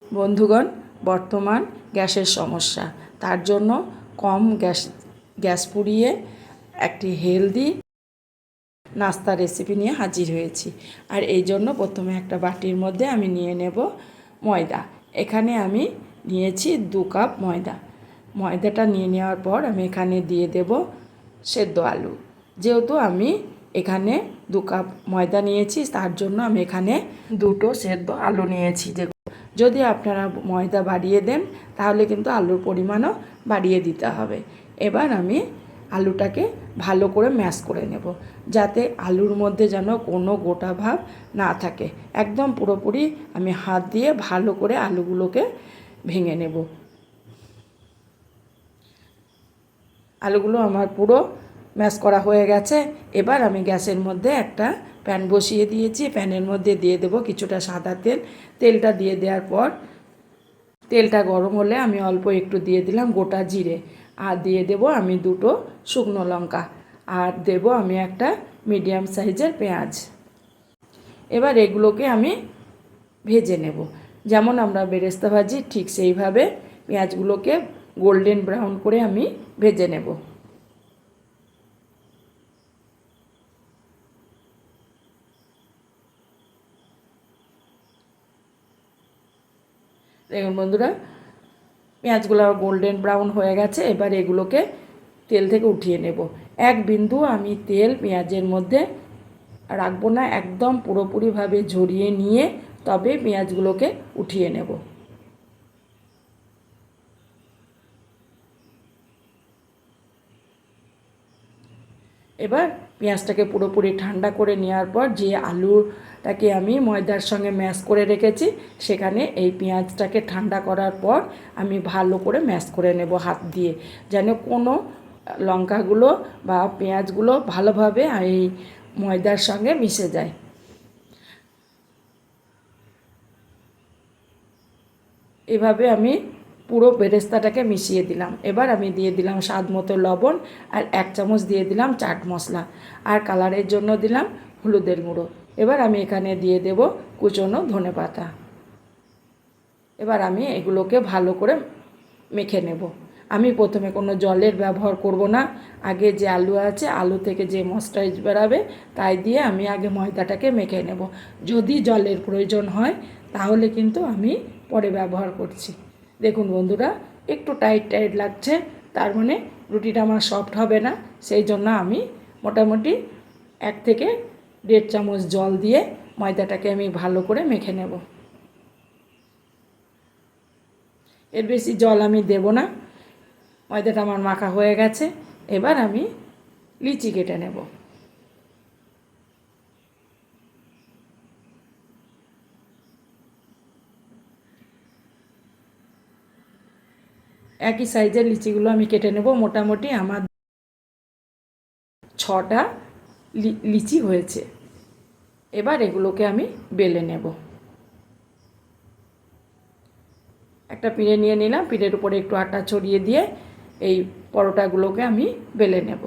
বন্ধুগণ, বর্তমান গ্যাসের সমস্যা, তার জন্য কম গ্যাস পুড়িয়ে একটি হেলদি নাস্তা রেসিপি নিয়ে হাজির হয়েছি। আর এই জন্য প্রথমে একটা বাটির মধ্যে আমি নিয়ে নেব ময়দা। এখানে আমি নিয়েছি 2 কাপ ময়দা। ময়দাটা নিয়ে নেওয়ার পর আমি এখানে দিয়ে দেব সেদ্ধ আলু। যেহেতু আমি এখানে 2 কাপ ময়দা নিয়েছি, তার জন্য আমি এখানে 2টো সেদ্ধ আলু নিয়েছি। যদি আপনারা ময়দা বাড়িয়ে দেন তাহলে কিন্তু আলুর পরিমাণও বাড়িয়ে দিতে হবে। এবার আমি আলুটাকে ভালো করে ম্যাশ করে নেব, যাতে আলুর মধ্যে যেন কোনো গোটা ভাব না থাকে। একদম পুরোপুরি আমি হাত দিয়ে ভালো করে আলুগুলোকে ভেঙে নেব। আলুগুলো আমার পুরো ম্যাশ করা হয়ে গেছে। এবার আমি গ্যাসের মধ্যে একটা প্যান বসিয়ে দিয়েছি। প্যানের মধ্যে দিয়ে দেব কিছুটা সাদা তেল। তেলটা দিয়ে দেওয়ার পর তেলটা গরম হলে আমি অল্প একটু দিয়ে দিলাম গোটা জিরে, আর দিয়ে দেব আমি 2টো শুকনো লঙ্কা, আর দেব আমি একটা মিডিয়াম সাইজের পেঁয়াজ। এবার এগুলোকে আমি ভেজে নেব। যেমন আমরা বেরেস্তা ভাজি ঠিক সেইভাবে পেঁয়াজগুলোকে গোল্ডেন ব্রাউন করে আমি ভেজে নেব। দেখুন বন্ধুরা, পেঁয়াজগুলো গোল্ডেন ব্রাউন হয়ে গেছে। এবার এগুলোকে তেল থেকে উঠিয়ে নেব। এক বিন্দু আমি তেল পেঁয়াজের মধ্যে রাখবো না, একদম পুরোপুরিভাবে ঝরিয়ে নিয়ে তবে পেঁয়াজগুলোকে উঠিয়ে নেব। এবার পেঁয়াজটাকে পুরোপুরি ঠান্ডা করে নেওয়ার পর যে আলুটাকে আমি ময়দার সঙ্গে ম্যাশ করে রেখেছি, সেখানে এই পেঁয়াজটাকে ঠান্ডা করার পর আমি ভালো করে ম্যাশ করে নেব হাত দিয়ে, যেন কোনো লঙ্কাগুলো বা পেঁয়াজগুলো ভালোভাবে এই ময়দার সঙ্গে মিশে যায়। এভাবে আমি পুরো বেরেস্তাটাকে মিশিয়ে দিলাম। এবার আমি দিয়ে দিলাম স্বাদ মতো লবণ, আর 1 চামচ দিয়ে দিলাম চাট মশলা, আর কালারের জন্য দিলাম হলুদের গুঁড়ো। এবার আমি এখানে দিয়ে দেব কুচনো ধনেপাতা। এবার আমি এগুলোকে ভালো করে মেখে নেব। আমি প্রথমে কোনো জলের ব্যবহার করব না। আগে যে আলু আছে, আলু থেকে যে ময়েশ্চারাইজ বেরাবে তাই দিয়ে আমি আগে ময়দাটাকে মেখে নেব। যদি জলের প্রয়োজন হয় তাহলে কিন্তু আমি পরে ব্যবহার করছি। দেখুন বন্ধুরা, একটু টাইট টাইট লাগছে, তার মানে রুটিটা আমার সফট হবে না। সেই জন্য আমি মোটামুটি 1 থেকে 1.5 চামচ জল দিয়ে ময়দাটাকে আমি ভালো করে মেখে নেব। এর বেশি জল আমি দেব না। ময়দাটা আমার মাখা হয়ে গেছে। এবার আমি লিচি কেটে নেব। একই সাইজের লিচিগুলো আমি কেটে নেব। মোটামুটি আমার 6টা লিচি হয়েছে। এবার এগুলোকে আমি বেলে নেব। একটা পিঁড়ে নিয়ে নিলাম, পিঁড়ের উপরে একটু আটা ছড়িয়ে দিয়ে এই পরোটাগুলোকে আমি বেলে নেব।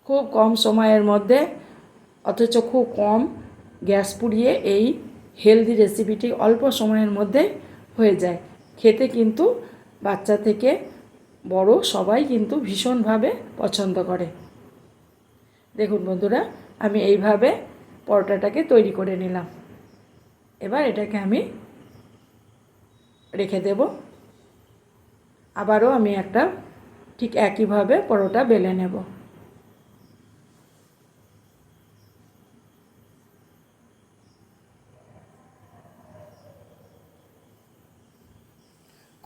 খুব কম সময়ের মধ্যে, অথচ খুব কম গ্যাস পুড়িয়ে এই হেলদি রেসিপিটি অল্প সময়ের মধ্যে হয়ে যায়। খেতে কিন্তু বাচ্চা থেকে বড় সবাই কিন্তু ভীষণভাবে পছন্দ করে। দেখুন বন্ধুরা, আমি এইভাবে পরোটাটাকে তৈরি করে নিলাম। এবার এটাকে আমি রেখে দেব। আবারও আমি একটা ঠিক একইভাবে পরোটা বেলে নেব।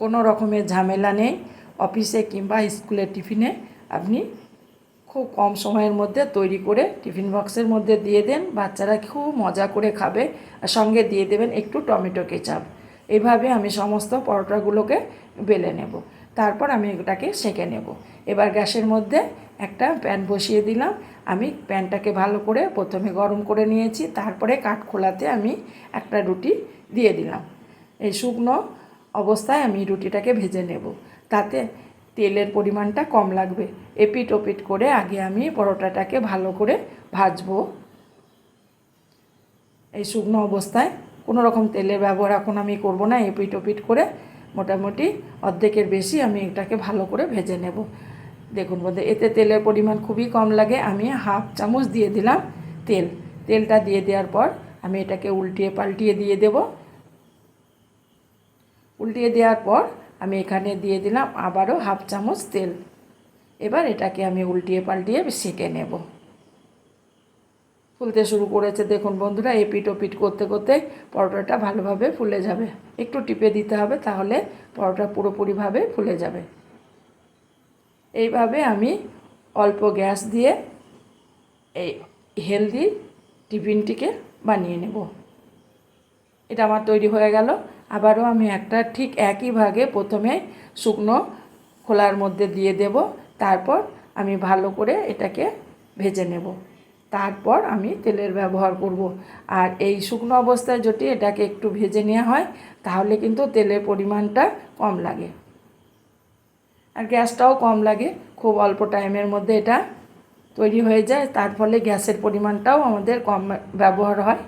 কোনো রকমের ঝামেলা নেই। অফিসে কিংবা স্কুলের টিফিনে আপনি খুব কম সময়ের মধ্যে তৈরি করে টিফিন বক্সের মধ্যে দিয়ে দেন, বাচ্চারা খুব মজা করে খাবে। আর সঙ্গে দিয়ে দেবেন একটু টমেটো কেচাপ। এইভাবে আমি সমস্ত পরোটাগুলোকে বেলে নেব। তারপর আমি এটাকে সেঁকে নেব। এবার গ্যাসের মধ্যে একটা প্যান বসিয়ে দিলাম। আমি প্যানটাকে ভালো করে প্রথমে গরম করে নিয়েছি, তারপরে কাঠখোলাতে আমি একটা রুটি দিয়ে দিলাম। এই শুকনো অবস্থায় আমি রুটিটাকে ভেজে নেব, তাতে তেলের পরিমাণটা কম লাগবে। এপিট ওপিট করে আগে আমি পরোটাটাকে ভালো করে ভাজবো। এই শুকনো অবস্থায় কোনো রকম তেলের ব্যবহার এখন আমি করব না। এপিট ওপিট করে মোটামুটি অর্ধেকের বেশি আমি এটাকে ভালো করে ভেজে নেব। দেখুন বন্ধু, এতে তেলের পরিমাণ খুবই কম লাগে। আমি হাফ চামচ দিয়ে দিলাম তেলটা দিয়ে দেওয়ার পর আমি এটাকে উল্টিয়ে পাল্টিয়ে দিয়ে দেব। উল্টিয়ে দেওয়ার পর আমি এখানে দিয়ে দিলাম আবারও হাফ চামচ তেল। এবার এটাকে আমি উল্টিয়ে পাল্টিয়ে সেঁকে নেব। ফুলতে শুরু করেছে দেখুন বন্ধুরা। এপিট ওপিট করতে করতে পরোটাটা ভালোভাবে ফুলে যাবে। একটু টিপে দিতে হবে, তাহলে পরোটা পুরোপুরিভাবে ফুলে যাবে। এইভাবে আমি অল্প গ্যাস দিয়ে এই হেলদি টিফিনটিকে বানিয়ে নেব। এটা আমার তৈরি হয়ে গেল। আবারও আমি একটা ঠিক একই ভাগে প্রথমে শুকনো খোলার মধ্যে দিয়ে দেব। তারপর আমি ভালো করে এটাকে ভেজে নেব। তারপর আমি তেলের ব্যবহার করব। আর এই শুকনো অবস্থায় যদি এটাকে একটু ভেজে নেওয়া হয় তাহলে কিন্তু তেলের পরিমাণটা কম লাগে আর গ্যাসটাও কম লাগে। খুব অল্প টাইমের মধ্যে এটা তৈরি হয়ে যায়, তার ফলে গ্যাসের পরিমাণটাও আমাদের কম ব্যবহার হয়।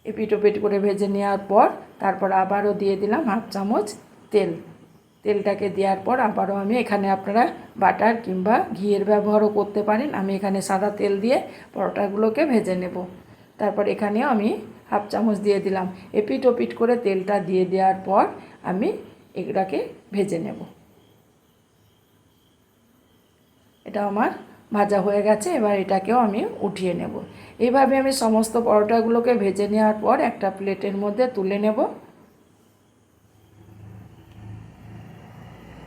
এপিট ওপিট করে ভেজে নেওয়ার পর তারপর আবারও দিয়ে দিলাম হাফ চামচ তেলটাকে দেওয়ার পর আবারও আমি এখানে আপনারা বাটার কিংবা ঘিয়ের ব্যবহারও করতে পারেন। আমি এখানে সাদা তেল দিয়ে পরোটাগুলোকে ভেজে নেব। তারপর এখানেও আমি হাফ চামচ দিয়ে দিলাম। এপিট ওপিট করে তেলটা দিয়ে দেওয়ার পর আমি এগুলাকে ভেজে নেব। এটা আমার ভাজা হয়ে গেছে। এবার এটাকেও আমি উঠিয়ে নেব। এইভাবে আমি সমস্ত পরোটাগুলোকে ভেজে নেওয়ার পর একটা প্লেটের মধ্যে তুলে নেব।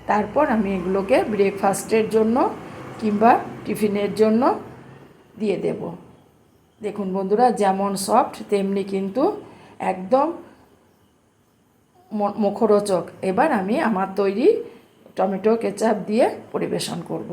তারপর আমি এগুলোকে ব্রেকফাস্টের জন্য কিংবা টিফিনের জন্য দিয়ে দেব। দেখুন বন্ধুরা, যেমন সফট তেমনি কিন্তু একদম মুখরোচক। এবার আমি আমার তৈরি টমেটো কেচাপ দিয়ে পরিবেশন করব।